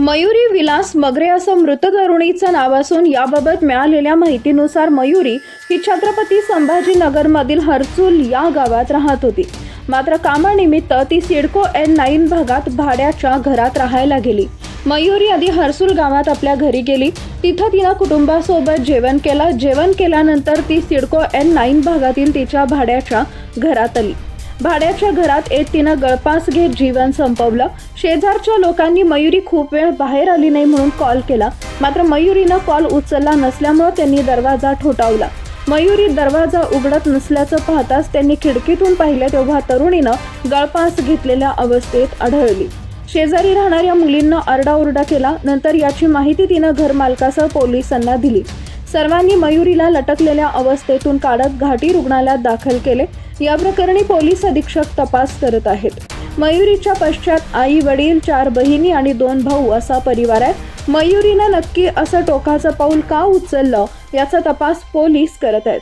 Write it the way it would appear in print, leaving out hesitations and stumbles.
मयुरी विलास मगरे असं मृत तरुणीचं नाव असून याबाबत मिळालेल्या माहितीनुसार मयुरी ही छत्रपती संभाजीनगरमधील हर्सुल या गावात राहत होती। मात्र कामानिमित्त ती सिडको N9 भागात भाड्याच्या घरात राहायला गेली। मयुरी आधी हर्सुल गावात आपल्या घरी गेली। तिथं तिनं कुटुंबासोबत जेवण केलं। जेवण केल्यानंतर ती सिडको N9 भागातील तिच्या भाड्याच्या घरात आली। भाड्याच्या घरात येत तिनं गळफास घेत जीवन संपवलं। शेजारच्या लोकांनी मयुरी खूप वेळ बाहेर आली नाही म्हणून कॉल केला, मात्र मयुरीनं कॉल उचलला नसल्यामुळे त्यांनी दरवाजा ठोठावला। मयुरी दरवाजा उघडत नसल्याचं पाहताच त्यांनी खिडकीतून पाहिले तेव्हा तरुणीनं गळफास घेतलेल्या अवस्थेत आढळली। शेजारी राहणाऱ्या मुलींना आरडाओरडा केला। नंतर याची माहिती तिनं घरमालकासह पोलिसांना दिली। सर्वांनी मयुरीला लटकलेल्या अवस्थेतून काढत घाटी रुग्णालयात दाखल केले। या प्रकरणी पोलीस अधीक्षक तपास करत आहेत। मयुरीच्या पश्चात आई, वडील, 4 बहिणी आणि 2 भाऊ असा परिवार आहे। मयुरीनं नक्की असं टोकाचं पाऊल का उचललं याचा तपास पोलीस करत आहेत।